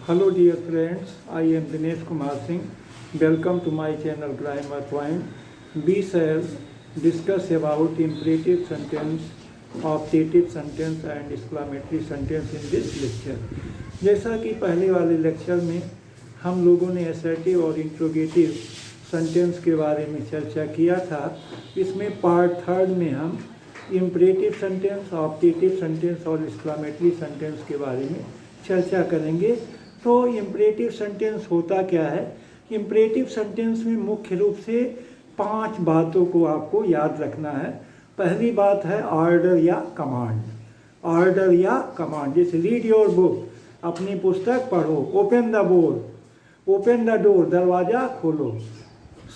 Hello dear friends, I am Dinesh Kumar Singh. Welcome to my channel Grammar Point. We shall discuss about imperative sentence, optative sentence and exclamatory sentence in this lecture. जैसा कि पहले वाले lecture में हम लोगों ने assertive और interrogative sentence के बारे में चर्चा किया था, इसमें पार्ट थर्ड में हम इम्परेटिव सेंटेंस, ऑप्टेटिव सेंटेंस और एक्सक्लामेटरी सेंटेंस के बारे में चर्चा करेंगे। तो इम्परेटिव सेंटेंस होता क्या है? इम्परेटिव सेंटेंस में मुख्य रूप से 5 बातों को आपको याद रखना है। पहली बात है ऑर्डर या कमांड। ऑर्डर या कमांड, जैसे रीड योर बुक, अपनी पुस्तक पढ़ो। ओपन द डोर, दरवाज़ा खोलो।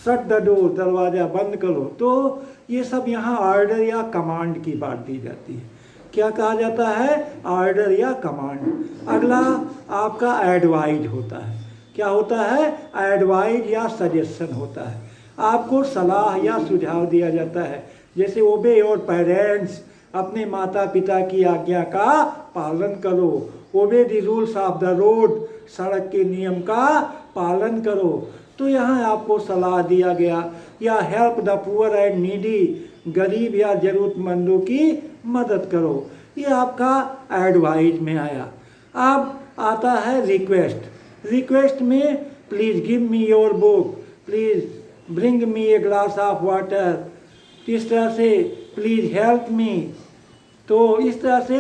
शट द डोर, दरवाज़ा बंद करो। तो ये सब यहाँ ऑर्डर या कमांड की बात दी जाती है। क्या कहा जाता है? ऑर्डर या कमांड। अगला आपका एडवाइज होता है। क्या होता है? एडवाइज या सजेशन होता है। आपको सलाह या सुझाव दिया जाता है, जैसे ओबे योर पेरेंट्स, अपने माता पिता की आज्ञा का पालन करो। Obey the rules of the road, सड़क के नियम का पालन करो। तो यहाँ आपको सलाह दिया गया। या help the poor and needy, गरीब या ज़रूरतमंदों की मदद करो। ये आपका एडवाइज में आया। अब आता है रिक्वेस्ट। रिक्वेस्ट में please give me your book, please bring me a glass of water. इस तरह से प्लीज़ हेल्प मी। तो इस तरह से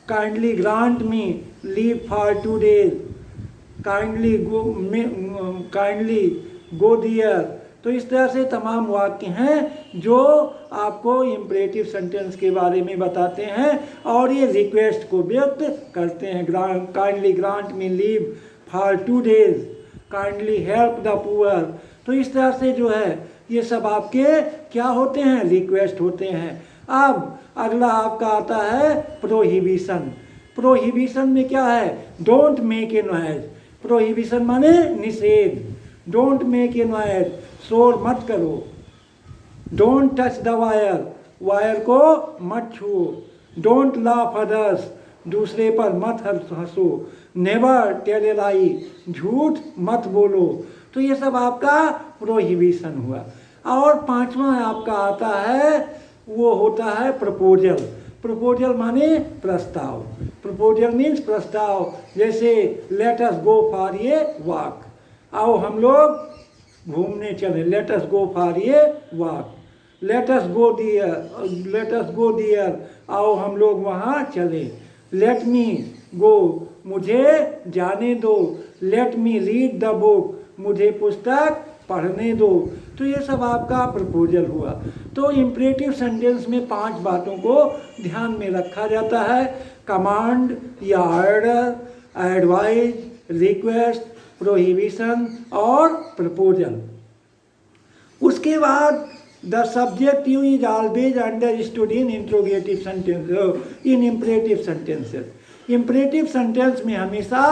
kindly grant me leave for 2 days, kindly go there. तो इस तरह से तमाम वाक्य हैं जो आपको इम्परेटिव सेंटेंस के बारे में बताते हैं और ये रिक्वेस्ट को व्यक्त करते हैं। Kindly grant me leave for 2 days, kindly help the poor. तो इस तरह से जो है ये सब आपके क्या होते हैं? रिक्वेस्ट होते हैं। अब अगला आपका आता है प्रोहिबिशन। प्रोहिबिशन में क्या है? Don't make a noise. Prohibition माने निषेध। डोंट मेक ए नॉइज, शोर मत करो। Don't touch the wire, wire को मत छुओ। डोंट लाफ अदर्स, दूसरे पर मत हंसो। नेवर टेल ए लाई, झूठ मत बोलो। तो ये सब आपका प्रोहिबिशन हुआ। और 5वां आपका आता है, वो होता है प्रपोजल। प्रपोजल माने प्रस्ताव। प्रपोजल मीन्स प्रस्ताव। जैसे let us go for a walk, आओ हम लोग घूमने चले। Let us go for a walk. Let us go there, आओ हम लोग वहाँ चले। लेट मी गो, मुझे जाने दो। Let me read the book, मुझे पुस्तक पढ़ने दो। तो ये सब आपका प्रपोजल हुआ। तो इम्परेटिव सेंटेंस में 5 बातों को ध्यान में रखा जाता है: कमांड या ऑर्डर, एडवाइज, रिक्वेस्ट, प्रोहिबिशन और प्रपोजल। उसके बाद the subject you is always understood in interrogative sentence, in imperative sentences. Imperative sentence में हमेशा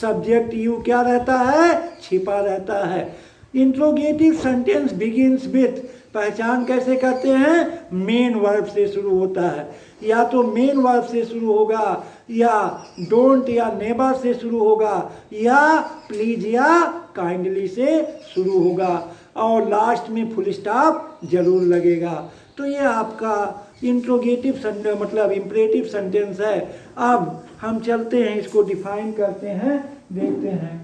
सब्जेक्ट यू क्या रहता है? छिपा रहता है। इंट्रोगेटिव सेंटेंस बिगिंस विथ, पहचान कैसे करते हैं? मेन वर्ब से शुरू होता है। या तो मेन वर्ब से शुरू होगा, या डोंट या नेवर से शुरू होगा, या प्लीज या काइंडली से शुरू होगा, और लास्ट में फुल स्टॉप जरूर लगेगा। तो ये आपका इंट्रोगेटिव सेंटेंस मतलब इम्परेटिव सेंटेंस है। अब हम चलते हैं, इसको डिफाइन करते हैं, देखते हैं।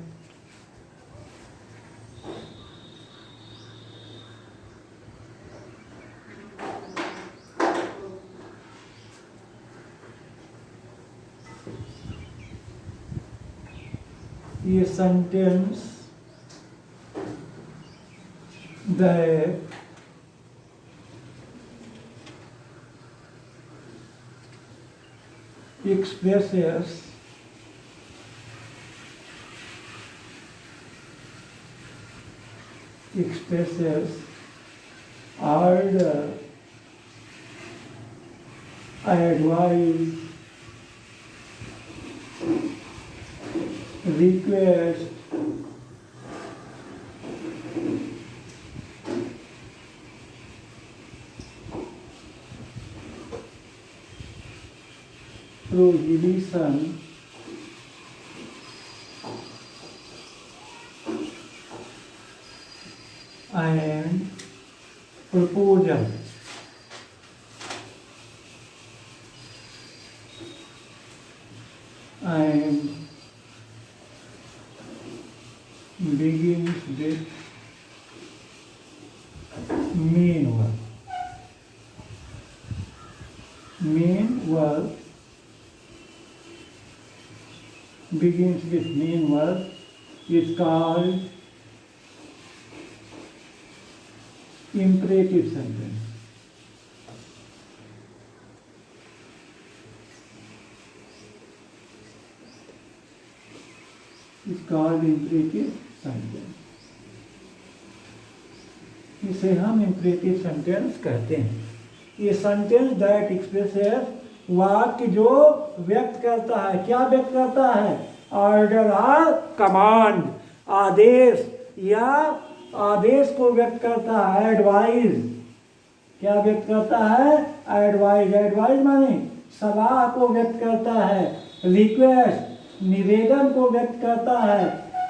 ये sentence that expresses order, advice, request, prohibition and proposal. And begins with main verb. Main verb begins with main verb is called imperative sentence. Is called imperative sentence. इसे हम imperative sentence कहते हैं. ये sentence that expresses वाक्य जो व्यक्त करता है. क्या व्यक्त करता है? ऑर्डर और कमांड, आदेश या आदेश को व्यक्त करता है. एडवाइज क्या व्यक्त करता है? एडवाइज. एडवाइज माने सलाह को व्यक्त करता है. रिक्वेस्ट निवेदन को व्यक्त करता है.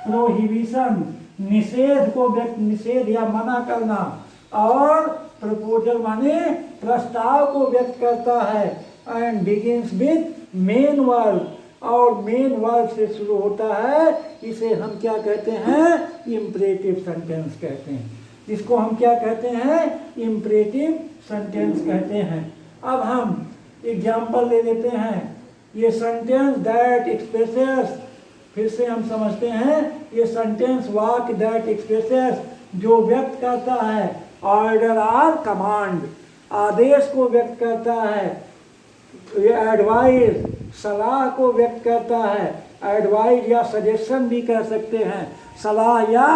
प्रोहिबिशन निषेध को व्यक्त, निषेध या मना करना. और प्रपोजल माने प्रस्ताव को व्यक्त करता है. And begins with main verb, और मेन वर्ब से शुरू होता है. इसे हम क्या कहते हैं? इम्परेटिव सेंटेंस कहते हैं. इसको हम क्या कहते हैं? इम्परेटिव सेंटेंस कहते हैं. अब हम एग्जाम्पल ले लेते हैं. ये सेंटेंस दैट एक्सप्रेसेस, फिर से हम समझते हैं, ये सेंटेंस वाक्य दैट एक्सप्रेसेस जो व्यक्त करता है ऑर्डर और कमांड, आदेश को व्यक्त करता है. ये एडवाइस सलाह को व्यक्त करता है. एडवाइस या सजेशन भी कह सकते हैं. सलाह या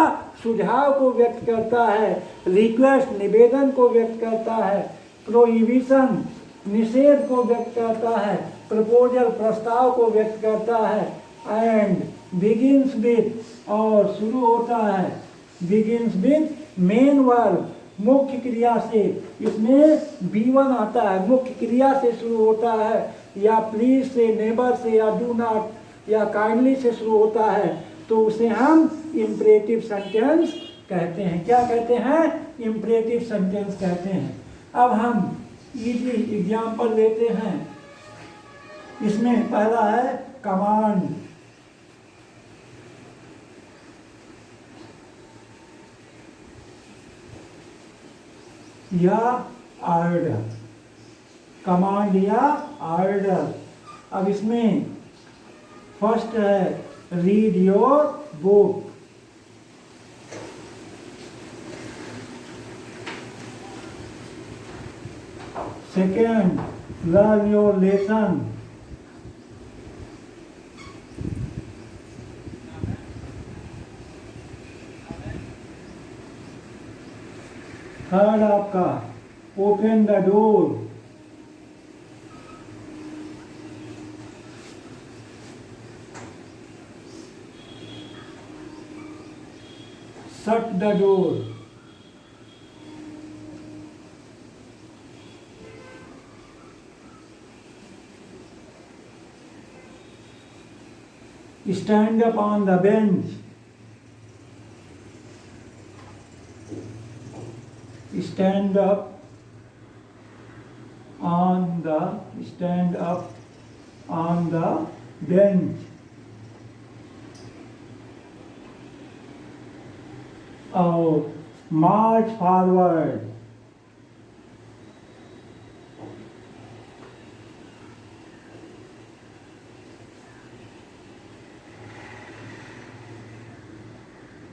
सुझाव को व्यक्त करता है. रिक्वेस्ट निवेदन को व्यक्त करता है. प्रोहिबिशन निषेध को व्यक्त करता है. प्रपोजल प्रस्ताव को व्यक्त करता है. एंड बिगिंस विथ, और शुरू होता है. बिगिंस विथ मेन वर्ब, मुख्य क्रिया से. इसमें B1 आता है. मुख्य क्रिया से शुरू होता है. या प्लीज से, नेबर से, या डू नॉट या काइंडली से शुरू होता है. तो उसे हम इम्परेटिव सेंटेंस कहते हैं. क्या कहते हैं? इम्परेटिव सेंटेंस कहते हैं. अब हम इजी एग्जाम्पल लेते हैं. इसमें पहला है कमांड. या ऑर्डर. कमांड या ऑर्डर. अब इसमें फर्स्ट है read your book. Second learn your lesson. Third आपका open the door. Shut the door. Stand up on the bench. stand up on the bench. और march forward.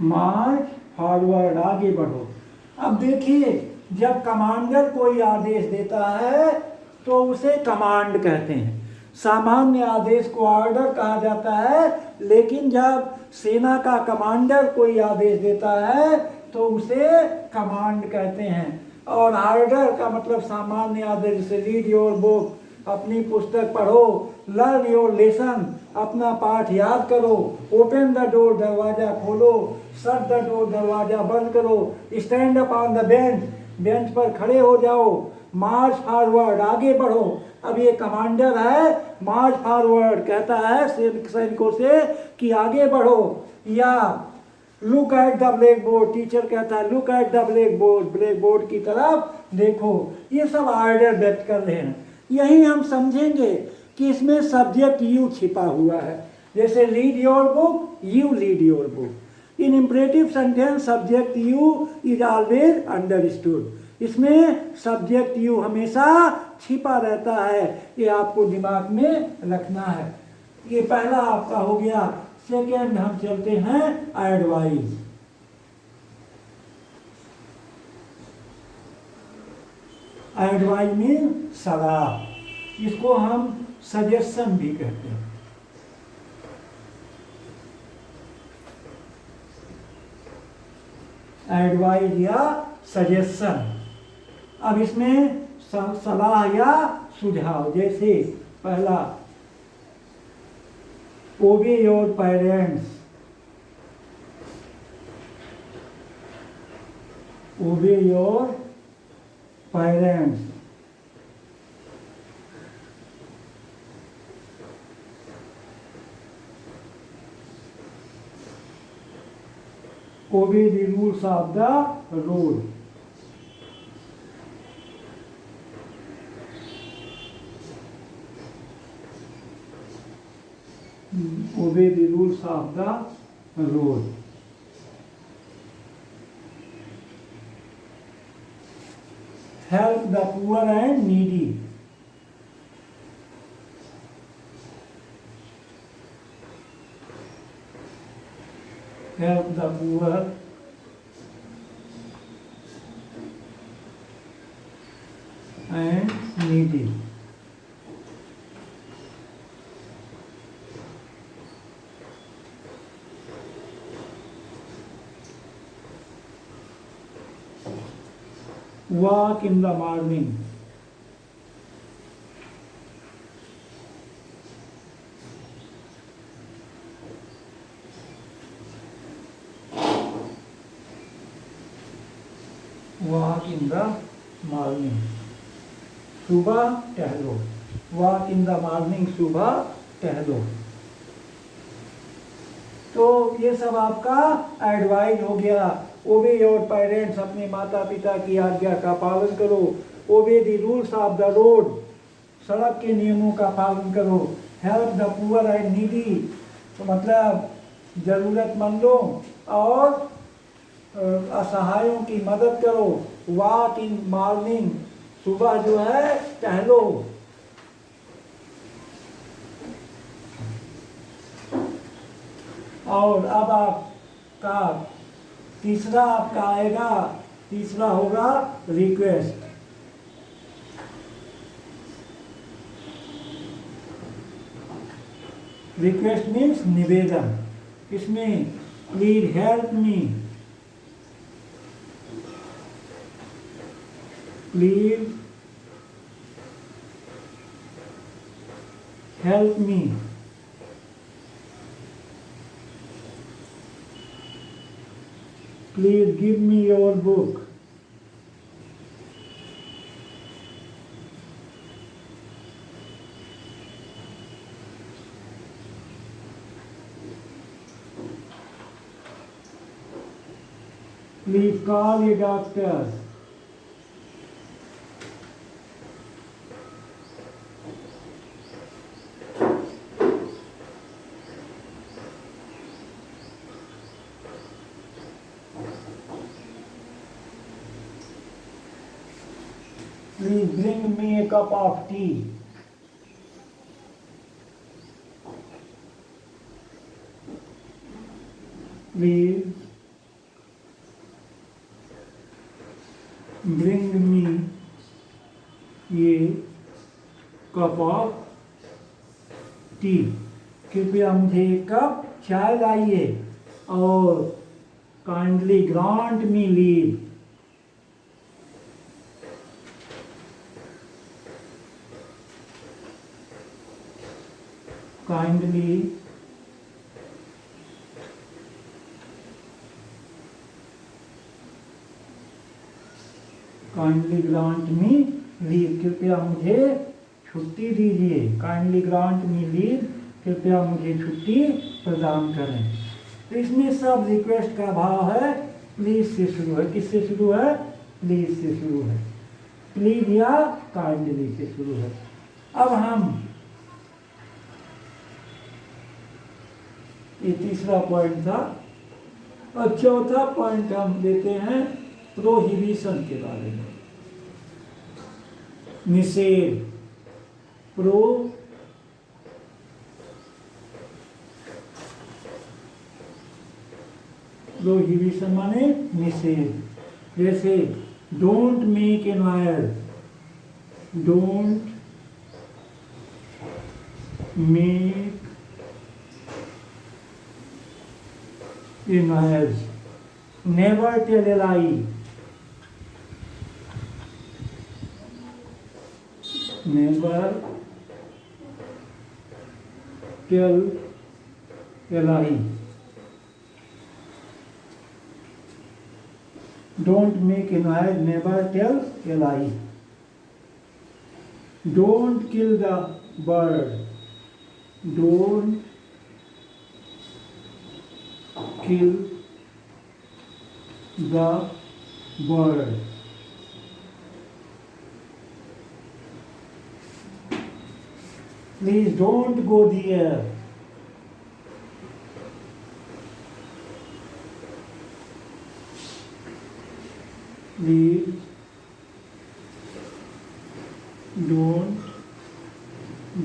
मार्च फॉरवर्ड, आगे बढ़ो. अब देखिए, जब कमांडर कोई आदेश देता है तो उसे कमांड कहते हैं. सामान्य आदेश को ऑर्डर कहा जाता है. लेकिन जब सेना का कमांडर कोई आदेश देता है तो उसे कमांड कहते हैं. और ऑर्डर का मतलब सामान्य आदेश, जैसे रीड योर बुक, अपनी पुस्तक पढ़ो. लर्न योर लेसन, अपना पाठ याद करो. ओपन द डोर, दरवाजा खोलो. शट द डोर, दरवाजा बंद करो. Stand up on the bench, bench पर खड़े हो जाओ. मार्च फॉरवर्ड, आगे बढ़ो. अब ये कमांडर है, मार्च फॉरवर्ड कहता है सैनिकों से कि आगे बढ़ो. या look at the black board, teacher कहता है look at the black board, black board की तरफ देखो। ये सब आर्डर व्यक्त कर रहे हैं। यही हम समझेंगे कि इसमें सब्जेक्ट यू छिपा हुआ है। जैसे read your book, you read your book. In imperative sentence subject you is always understood. इसमें सब्जेक्ट यू हमेशा छिपा रहता है, ये आपको दिमाग में रखना है। ये पहला आपका हो गया। सेकेंड हम चलते हैं एडवाइस। एडवाइस में सलाह, इसको हम सजेशन भी कहते हैं। एडवाइस या सजेशन। अब इसमें सलाह या सुझाव, जैसे पहला ओबे योर पेरेंट्स, ओबे your parents. Obey the rules of the road. Obey the rules of the road. Help the poor and needy. Help the poor and needy. Walk in the morning. Walk in the morning. सुबह टहलो। Walk in the morning, सुबह टहलो। तो ये सब आपका advice हो गया। ओबे योर पेरेंट्स, अपने माता पिता की आज्ञा का पालन करो। Obey the rules of the road, सड़क के नियमों का पालन करो। Help the poor and needy, तो मतलब जरूरतमंदों और असहायों की मदद करो। वॉक इन मॉर्निंग, सुबह जो है टहलो। और अब आपका तीसरा आपका आएगा, तीसरा होगा रिक्वेस्ट। रिक्वेस्ट मीन्स निवेदन। इसमें please help me, please help me, please give me your book, please call A doctor, please bring me a cup of tea. Please bring me a cup of tea. कृपया मुझे एक cup चाय लाइए। और kindly grant me leave, kindly grant me leave, कृपया मुझे छुट्टी दीजिए। kindly grant me leave, कृपया मुझे छुट्टी प्रदान करें। तो इसमें सब रिक्वेस्ट का भाव है प्लीज से शुरू है। किससे शुरू है? प्लीज से शुरू है। प्लीज या काइंडली से शुरू है। अब हम ये तीसरा पॉइंट था। और चौथा पॉइंट हम देते हैं प्रोहिबिशन के बारे में। निषेध। प्रोहिबिशन माने निषेध। जैसे don't make a noise, don't make a noise, never tell a lie, never tell a lie, don't make a noise, never tell a lie, don't kill the bird, don't kill the bird, please don't go there, please don't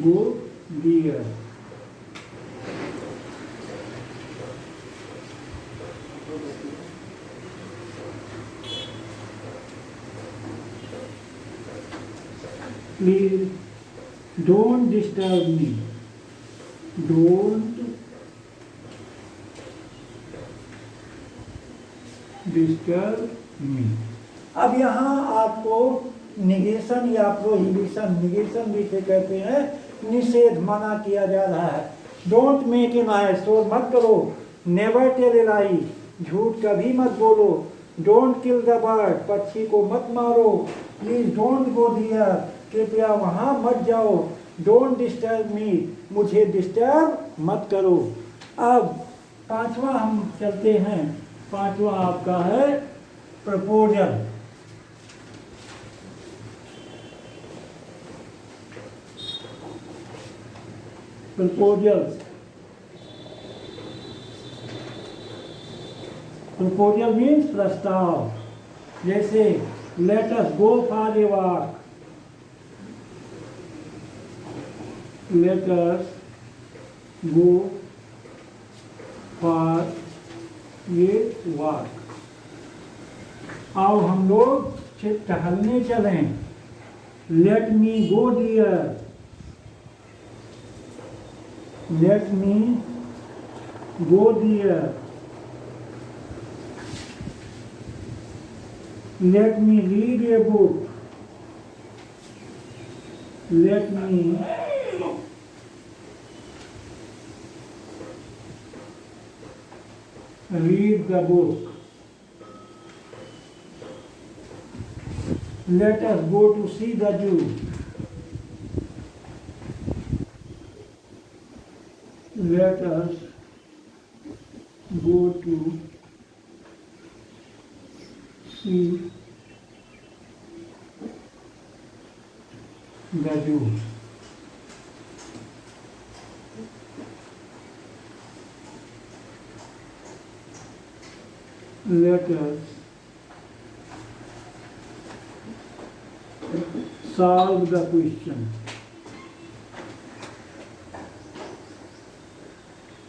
go there. Please don't disturb me. Don't disturb me. अब यहाँ आपको negation या prohibition, negation भी से कहते हैं, निषेध मना किया जा रहा है। डोंट मेक ए नॉइज, शोर मत करो। नेवर टेल ए लाई, झूठ कभी मत बोलो। डोंट किल द बर्ड, पक्षी को मत मारो। प्लीज डोंट गो देयर, कृपया वहाँ मत जाओ। डोंट डिस्टर्ब मी, मुझे डिस्टर्ब मत करो। अब पांचवा हम चलते हैं। पांचवा आपका है प्रपोजल। प्रपोजल मीन्स प्रस्ताव। जैसे let us go for a walk, let us go for a walk, आओ हम लोग टहलने चलें। Let me go dear, let me go dear, let me read a book, let me read the book, let us go to see the zoo, let us go to see the zoo. Let us solve the question.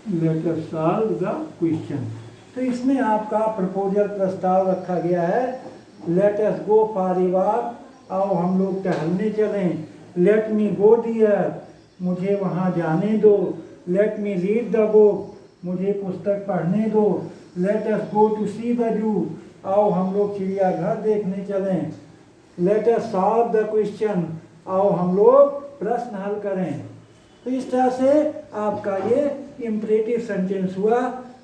Let us solve the question. तो इसमें आपका proposal प्रस्ताव रखा गया है। Late us go for a walk, आओ हम लोग टहलने चलें। लेट मी गो डियर, मुझे वहाँ जाने दो। Let me read the book, मुझे पुस्तक पढ़ने दो। Let us go to see the zoo, आओ हम लोग चिड़ियाघर देखने चलें। Let us solve the question, आओ हम लोग प्रश्न हल करें। तो इस तरह से आपका ये इम्परेटिव सेंटेंस हुआ।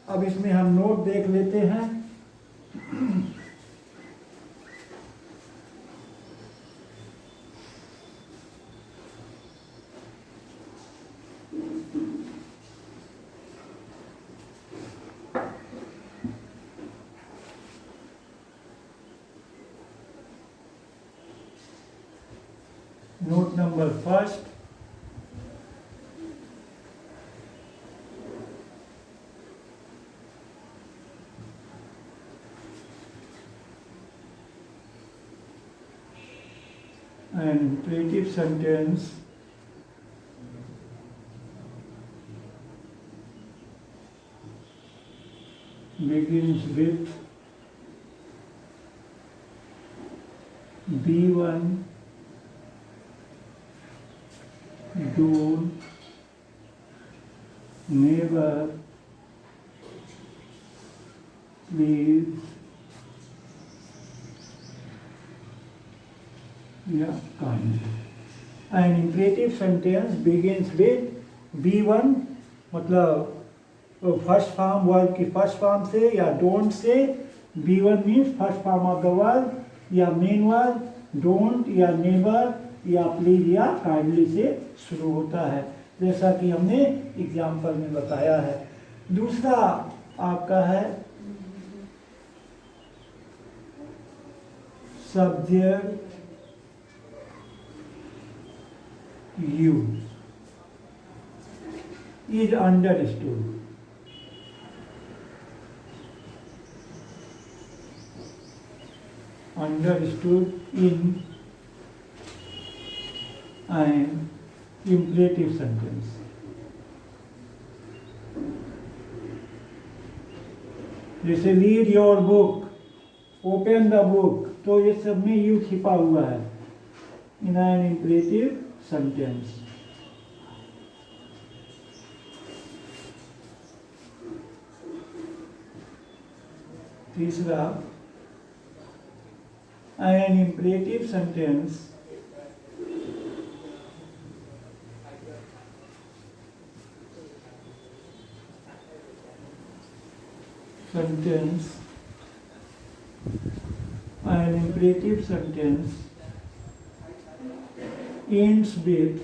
अब इसमें हम नोट देख लेते हैं। first, an imperative sentence begins with B1 don't, never, please, yeah, kind. An imperative sentence begins with B1, मतलब फर्स्ट फॉर्म वर्ब की फर्स्ट फॉर्म से या don't say. B1 means first form of the verb या main verb, don't या never या please या kindly से शुरू होता है, जैसा कि हमने एग्जाम्पल में बताया है. दूसरा आपका है subject you is understood. Understood in an imperative sentence. जैसे read your book, open the book, तो ये सब में यू छिपा हुआ है in an imperative sentence. तीसरा, an imperative sentence ends with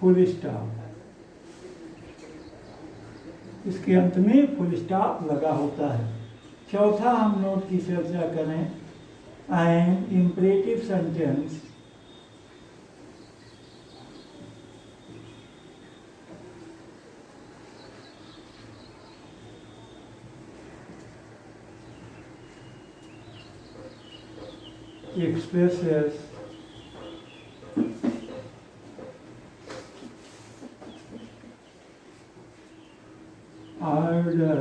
full stop. इसके अंत में फुल स्टॉप लगा होता है. चौथा हम नोट की चर्चा करें, an imperative sentence expresses order,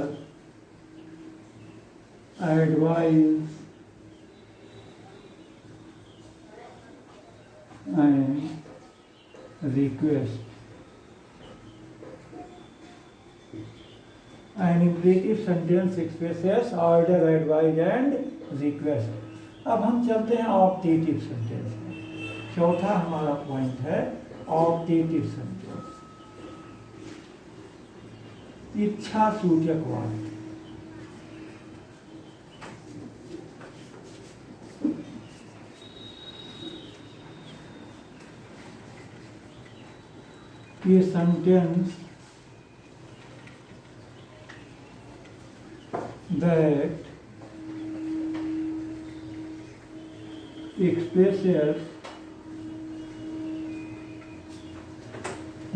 advice and request. An imperative sentence expresses order, advice and request. अब हम चलते हैं ऑप्टेटिव सेंटेंस में. चौथा हमारा पॉइंट है ऑप्टेटिव सेंटेंस, इच्छा सूचक वाक्य. ये sentence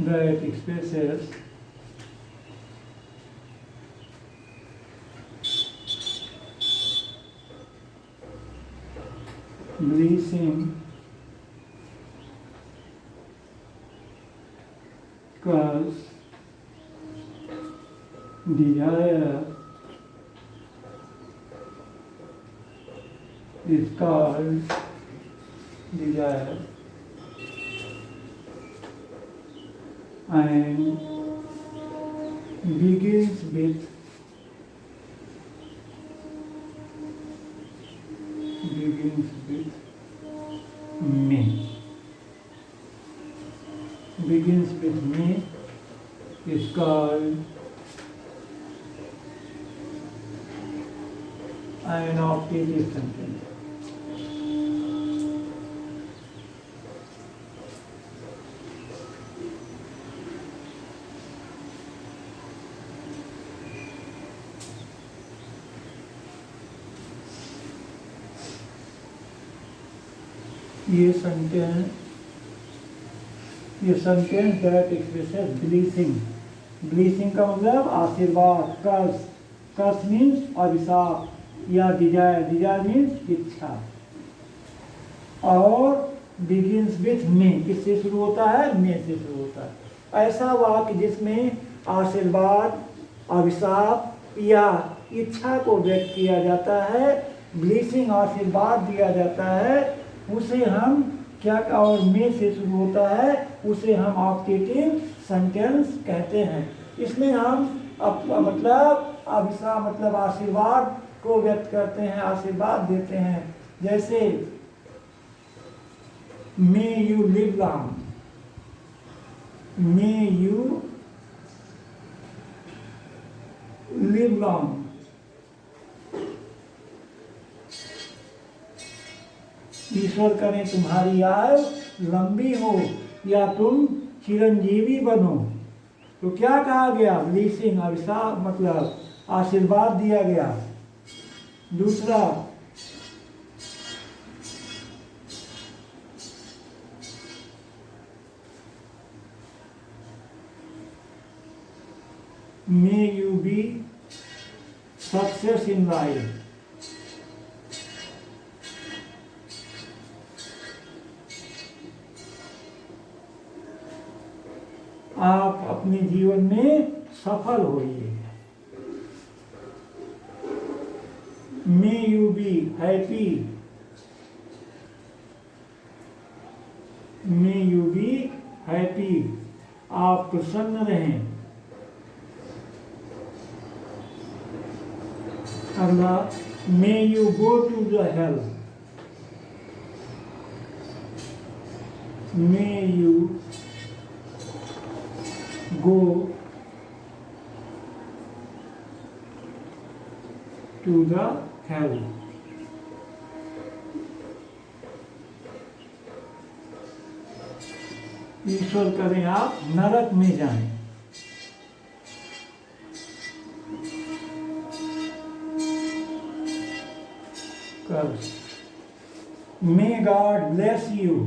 that expresses blessing, cause, desire is called desire, and begins with me. Begins with me is called an optative sentence. ये sentence that expresses blessing. Blessing का मतलब आशीर्वाद। कर्स मीन्स अभिशाप या डिजायर मीन्स इच्छा। और बिगिंस विथ मे, किससे शुरू होता है? मे से शुरू होता है। ऐसा वाक्य जिसमें आशीर्वाद, अभिशाप या इच्छा को व्यक्त किया जाता है, ब्लेसिंग आशीर्वाद दिया जाता है, उसे हम क्या, और मे से शुरू होता है, उसे हम ऑप्टेटिव सेंटेंस कहते हैं। इसमें हम मतलब अभिशाप मतलब आशीर्वाद को व्यक्त करते हैं, आशीर्वाद देते हैं। जैसे may you live long, may you live long. ईश्वर करे तुम्हारी आयु लंबी हो या तुम चिरंजीवी बनो। तो क्या कहा गया? ब्लेसिंग, अभिशाप मतलब आशीर्वाद दिया गया। दूसरा, may you be success in life. आप अपने जीवन में सफल होइए। May you be happy, may you be happy, आप प्रसन्न रहें। अगला, may you go to the hell, may you go to the hell। ईश्वर करें आप नरक में जाएं। Curse, may God bless you,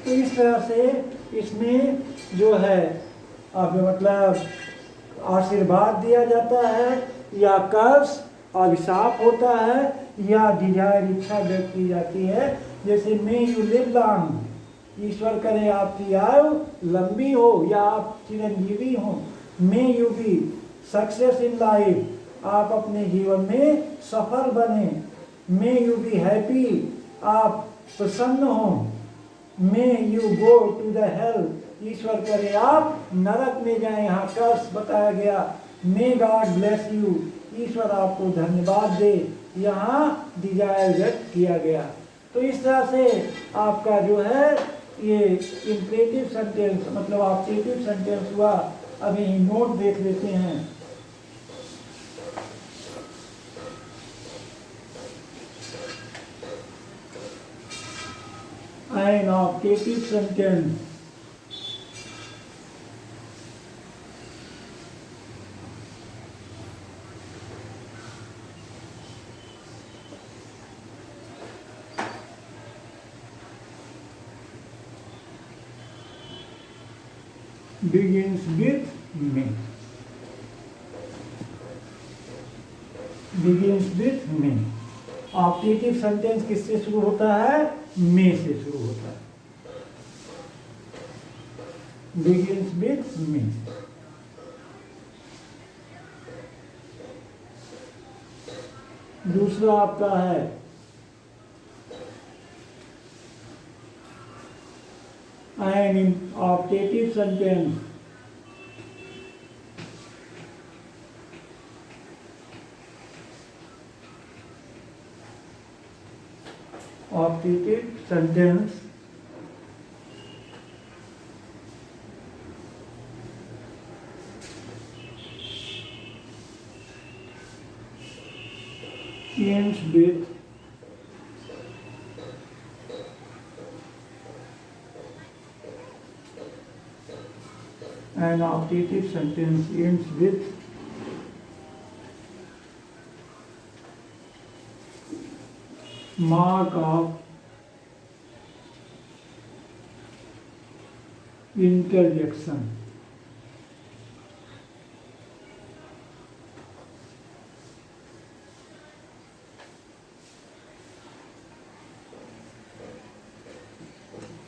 तो इस तरह से इसमें जो है अब मतलब आशीर्वाद दिया जाता है, या कर्स अभिशाप होता है, या डिजायर इच्छा व्यक्त की जाती है। जैसे मे यू लिव लॉन्ग, ईश्वर करे आपकी आयु लंबी हो या आप चिरंजीवी हो। May you be success in life, आप अपने जीवन में सफल बने। मे यू बी हैप्पी, आप प्रसन्न हो। May you go to the hell, ईश्वर करे आप नरक में जाएं। यहाँ कर्स बताया गया। मे गॉड ब्लेस यू, ईश्वर आपको धन्यवाद दे, यहाँ डिजायर व्यक्त किया गया। तो इस तरह से आपका जो है ये इंपरेटिव सेंटेंस मतलब ऑब्जेक्टिव सेंटेंस हुआ। अभी नोट देख लेते हैं। An objective sentence begins with me, begins with me। Objective sentence किससे शुरू होता है? मे से शुरू होता है। begins with me। दूसरा आपका है an objective sentence objective sentence ends with An optative sentence ends with mark of interjection.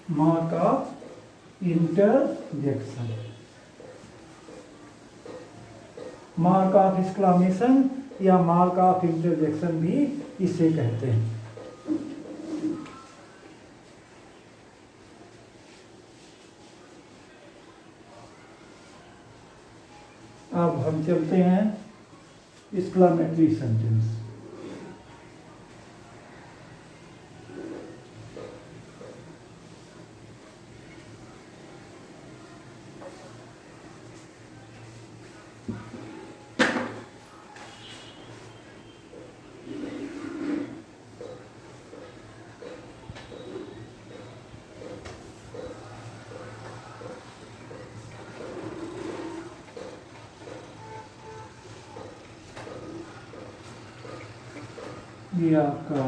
Mark of interjection. Mark of exclamation या मार्क ऑफ इंटरजेक्शन भी इसे कहते हैं। अब हम चलते हैं एक्सक्लामेटरी सेंटेंस। ये आपका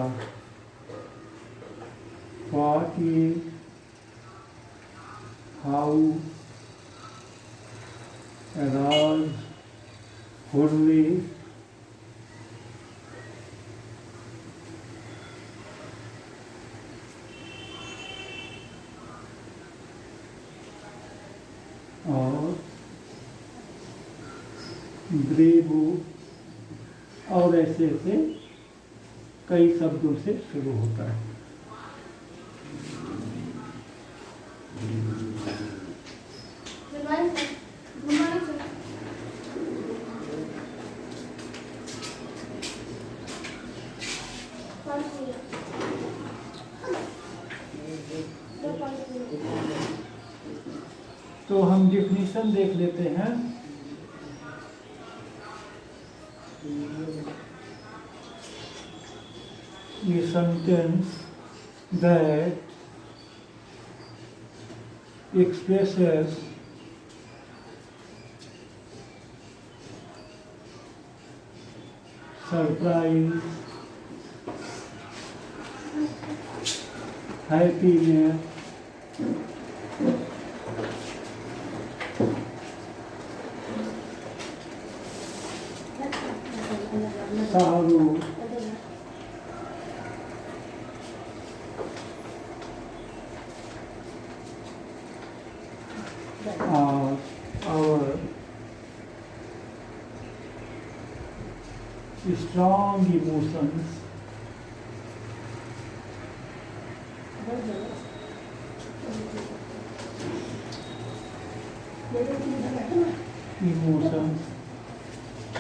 व्हाट, ये हाउ, अराउज, होली, और ब्रेवो, और ऐसे ऐसे कई शब्दों से शुरू होता है। तो हम डिफिनीशन देख लेते हैं। A sentence that expresses surprise, happiness, sorrow, our strong emotions,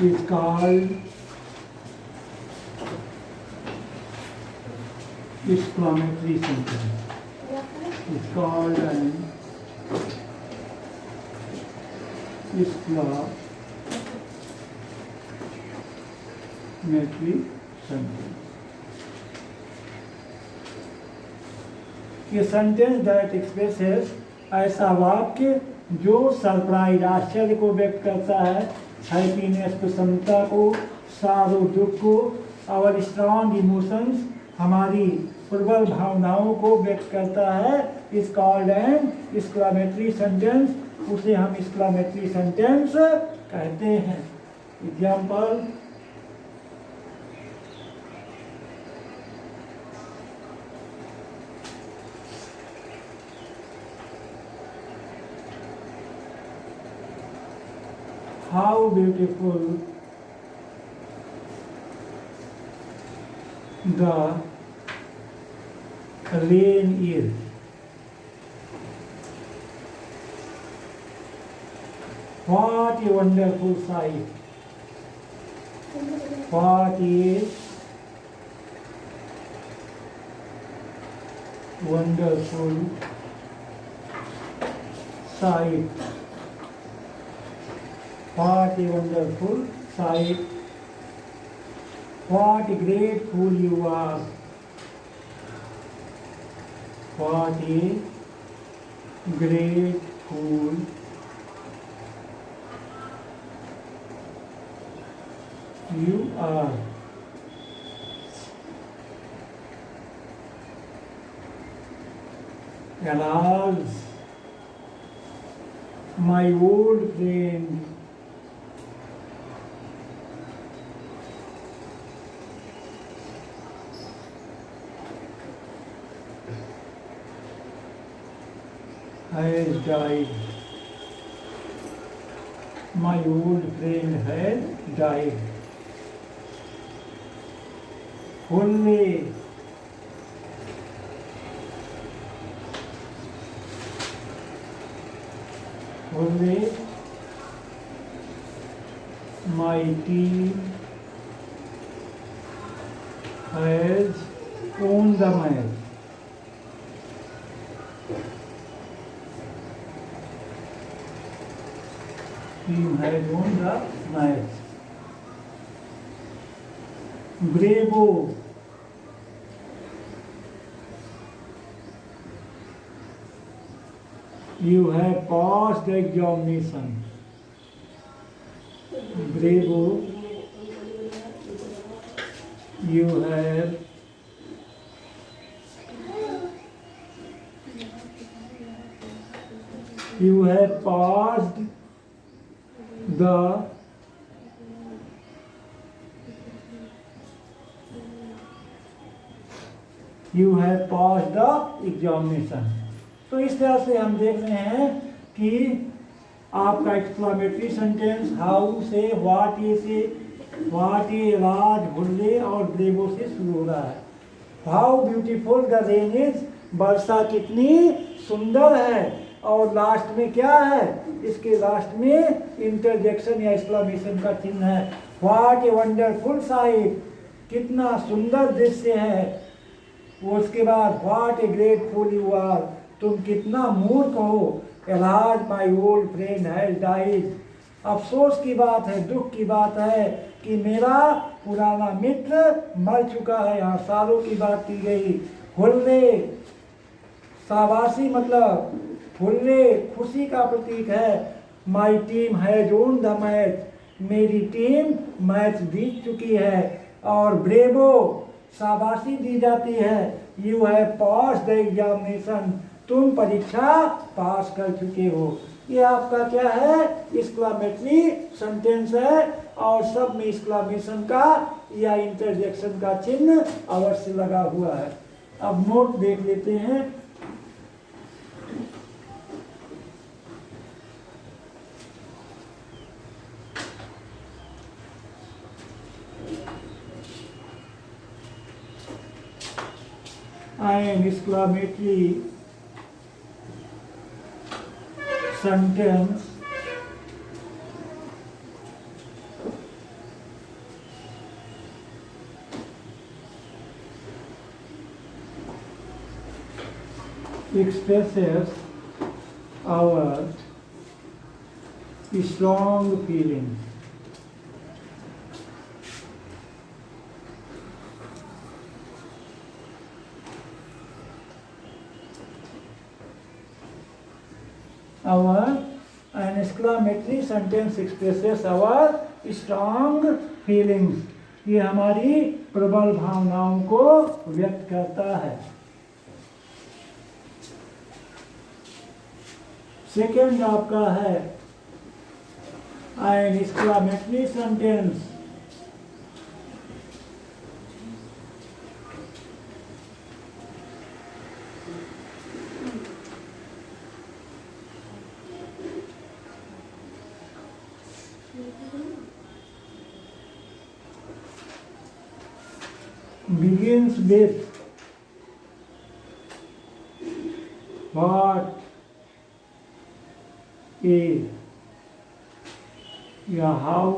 is called exclamatory sentence. It's called an exclamatory sentence. A sentence that expresses ऐसा वाक्य जो सरप्राइज, आश्चर्य को व्यक्त करता है, हैप्पीनेस, प्रसन्नता को, सारो, दुख को, और स्ट्रॉन्ग इमोशंस, हमारी प्रबल भावनाओं को व्यक्त करता है, is called an exclamatory sentence. उसे हम एक्सक्लामेटरी सेंटेंस कहते हैं। Example, how beautiful the rain is. What a wonderful sight. What is wonderful sight. What a wonderful sight. What a great fool you are. What a great fool are alas, my old friend, has died. My old friend has died. Only my team has won the match. Team has won the match. Bravo. You have passed the examination. Bravo. You have passed the examination. तो इस तरह से हम देख रहे हैं कि आपका एक्सक्लेमेटरी सेंटेंस हाउ से, व्हाट ये राज, हुल्ले और ब्रेवो से शुरू हो रहा है। How beautiful the rain is, वर्षा कितनी सुंदर है। और लास्ट में क्या है, इसके लास्ट में इंटरजेक्शन या एक्सक्लेमेशन का चिन्ह है। व्हाट ए वंडरफुल साइट, कितना सुंदर दृश्य है। उसके बाद what a great fool you are, तुम कितना मूर्ख हो। Alas my old friend has died, अफसोस की बात है, दुख की बात है कि मेरा पुराना मित्र मर चुका है। यहाँ सालों की बात की गई। हुल्ले, शाबाशी मतलब हुल्ले खुशी का प्रतीक है। My team has won the match, मेरी टीम मैच जीत चुकी है। और ब्रेवो, शाबाशी दी जाती है। You have pass the examination, तुम परीक्षा पास कर चुके हो। ये आपका क्या है, एक्सक्लेमेटरी सेंटेंस है। और सब में एक्सक्लेमेशन का या इंटरजेक्शन का चिन्ह अवश्य लगा हुआ है। अब नोट देख लेते हैं। An exclamatory sentence expresses our strong feelings. An exclamatory sentence expresses our strong feelings. ये हमारी प्रबल भावनाओं को व्यक्त करता है। सेकेंड आपका है an exclamatory sentence begins with what a या how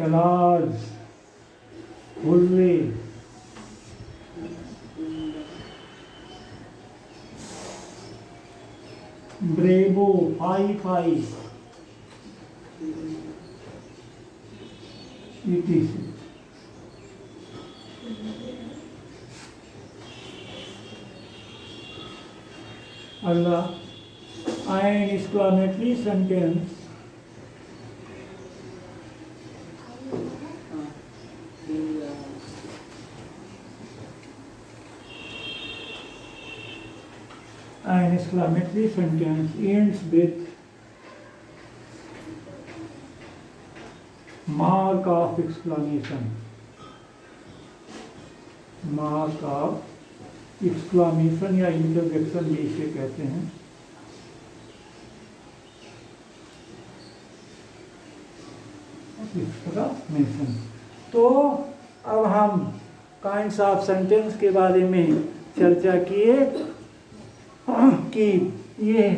alas hullo bravo fie fie etc. अगला an exclamatory sentence an exclamatory sentence ends with mark of exclamation. Mark of exclamation या इंटरजेक्शन भी इसे कहते हैं। एक्सक्लामेशन। तो अब हम काइंड्स ऑफ सेंटेंस के बारे में चर्चा किए कि ये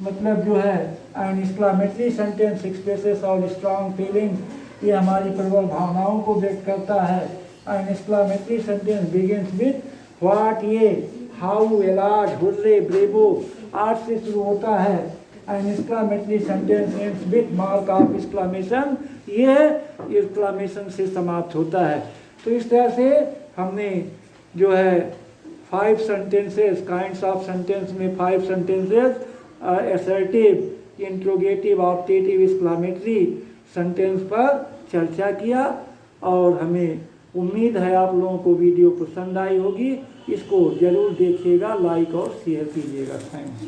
मतलब जो है an exclamatory sentence expresses our strong feelings, ये हमारी प्रबल भावनाओं को व्यक्त करता है। An exclamatory sentence begins with what, ये हाउ, एलार्ज, हुर्रे, ब्रेवो आर्ट से शुरू होता है। An exclamatory sentence ends with mark of exclamation, ये एक्सक्लामेशन से समाप्त होता है। तो इस तरह से हमने जो है 5 सेंटेंसेस, काइंड्स ऑफ सेंटेंस में 5 sentences, assertive, interrogative, optative, exclamatory sentence पर चर्चा किया। और हमें उम्मीद है आप लोगों को वीडियो पसंद आई होगी। इसको ज़रूर देखिएगा, लाइक और शेयर कीजिएगा। थैंक्स।